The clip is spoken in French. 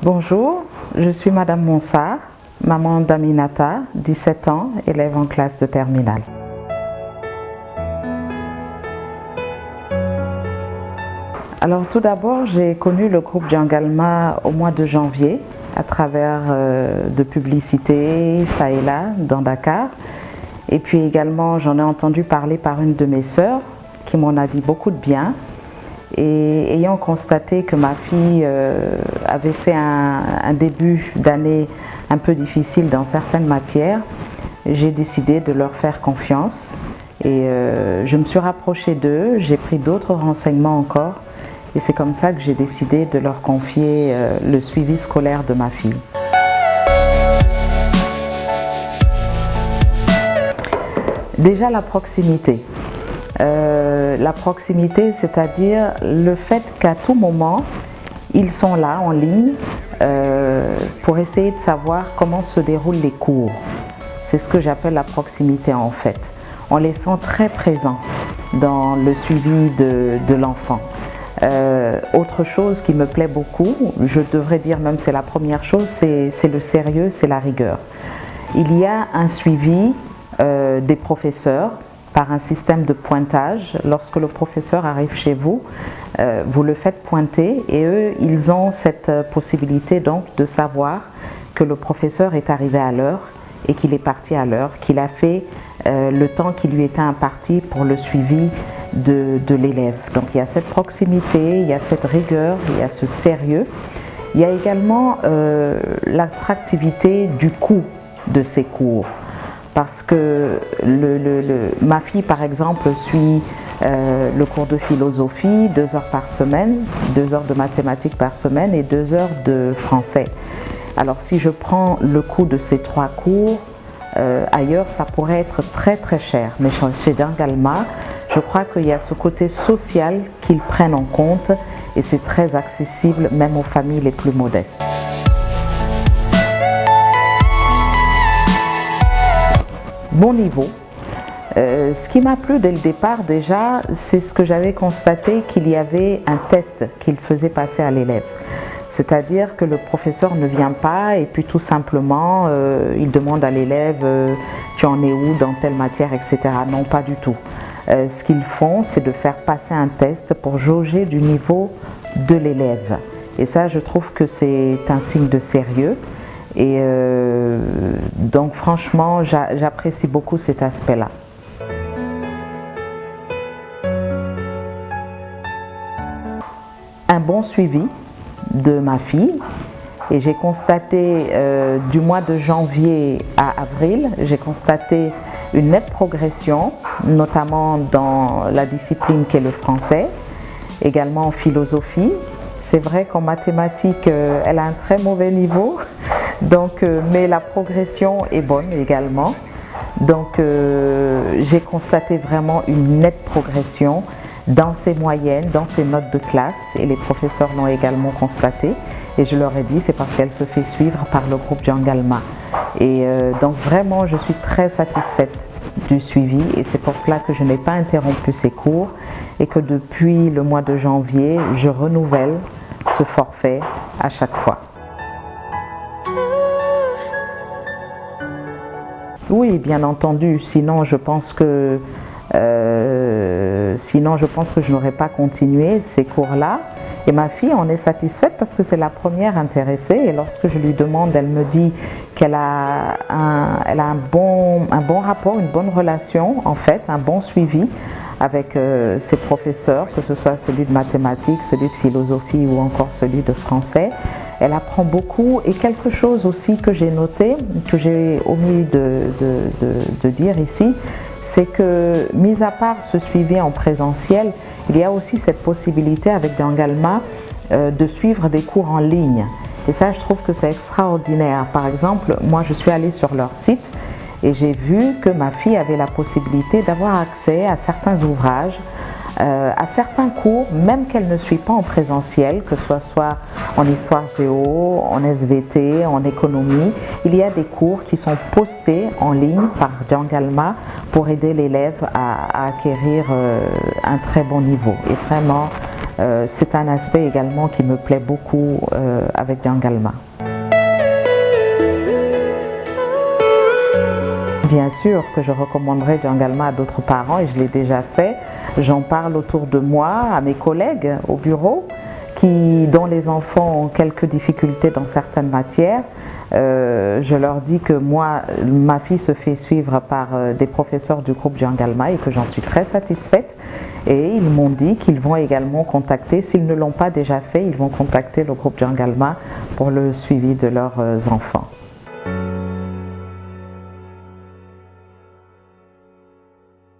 Bonjour, je suis Madame Monsard, maman d'Aminata, 17 ans, élève en classe de terminale. Alors tout d'abord, j'ai connu le groupe Djangalma au mois de janvier à travers de publicités, ça et là, dans Dakar. Et puis également, j'en ai entendu parler par une de mes sœurs qui m'en a dit beaucoup de bien. Et ayant constaté que ma fille avait fait un début d'année un peu difficile dans certaines matières, j'ai décidé de leur faire confiance et je me suis rapprochée d'eux, j'ai pris d'autres renseignements encore et c'est comme ça que j'ai décidé de leur confier le suivi scolaire de ma fille. Déjà la proximité. La proximité, c'est-à-dire le fait qu'à tout moment, ils sont là en ligne pour essayer de savoir comment se déroulent les cours. C'est ce que j'appelle la proximité en fait. On les sent très présents dans le suivi de l'enfant. Autre chose qui me plaît beaucoup, je devrais dire même c'est la première chose, c'est le sérieux, c'est la rigueur. Il y a un suivi des professeurs par un système de pointage. Lorsque le professeur arrive chez vous, vous le faites pointer et eux, ils ont cette possibilité donc de savoir que le professeur est arrivé à l'heure et qu'il est parti à l'heure, qu'il a fait le temps qui lui était imparti pour le suivi de l'élève. Donc il y a cette proximité, il y a cette rigueur, il y a ce sérieux. Il y a également l'attractivité du coût de ces cours. Parce que ma fille, par exemple, suit le cours de philosophie 2 heures par semaine, 2 heures de mathématiques par semaine et 2 heures de français. Alors si je prends le coût de ces 3 cours, ailleurs ça pourrait être très très cher. Mais chez Djangalma, je crois qu'il y a ce côté social qu'ils prennent en compte et c'est très accessible même aux familles les plus modestes. Bon niveau. Ce qui m'a plu dès le départ déjà, c'est ce que j'avais constaté qu'il y avait un test qu'il faisait passer à l'élève. C'est-à-dire que le professeur ne vient pas et puis tout simplement il demande à l'élève tu en es où dans telle matière, etc. Non, pas du tout. Ce qu'ils font, c'est de faire passer un test pour jauger du niveau de l'élève. Et ça, je trouve que c'est un signe de sérieux. Et donc franchement, j'apprécie beaucoup cet aspect-là. Un bon suivi de ma fille. Et j'ai constaté du mois de janvier à avril, j'ai constaté une nette progression, notamment dans la discipline qu'est le français, également en philosophie. C'est vrai qu'en mathématiques, elle a un très mauvais niveau. Donc, mais la progression est bonne également. Donc j'ai constaté vraiment une nette progression dans ses moyennes, dans ses notes de classe et les professeurs l'ont également constaté. Et je leur ai dit, c'est parce qu'elle se fait suivre par le groupe Djangalma. Et donc vraiment, je suis très satisfaite du suivi et c'est pour cela que je n'ai pas interrompu ces cours et que depuis le mois de janvier, je renouvelle ce forfait à chaque fois. Oui, bien entendu, sinon je pense que je n'aurais pas continué ces cours-là. Et ma fille en est satisfaite parce que c'est la première intéressée et lorsque je lui demande, elle me dit qu'elle a un bon rapport, une bonne relation en fait, un bon suivi avec ses professeurs, que ce soit celui de mathématiques, celui de philosophie ou encore celui de français. Elle apprend beaucoup et quelque chose aussi que j'ai noté, que j'ai omis de dire ici, c'est que, mis à part ce suivi en présentiel, il y a aussi cette possibilité avec Djangalma de suivre des cours en ligne. Et ça, je trouve que c'est extraordinaire. Par exemple, moi, je suis allée sur leur site et j'ai vu que ma fille avait la possibilité d'avoir accès à certains ouvrages, à certains cours, même qu'elle ne suit pas en présentiel, que ce soit en histoire géo, en SVT, en économie. Il y a des cours qui sont postés en ligne par Djangalma pour aider l'élève à acquérir un très bon niveau. Et vraiment, C'est un aspect également qui me plaît beaucoup avec Djangalma. Bien sûr que je recommanderais Djangalma à d'autres parents et je l'ai déjà fait. J'en parle autour de moi, à mes collègues au bureau, dont les enfants ont quelques difficultés dans certaines matières. Je leur dis que moi, ma fille se fait suivre par des professeurs du groupe Djangalma et que j'en suis très satisfaite. Et ils m'ont dit qu'ils vont également contacter, s'ils ne l'ont pas déjà fait, ils vont contacter le groupe Djangalma pour le suivi de leurs enfants.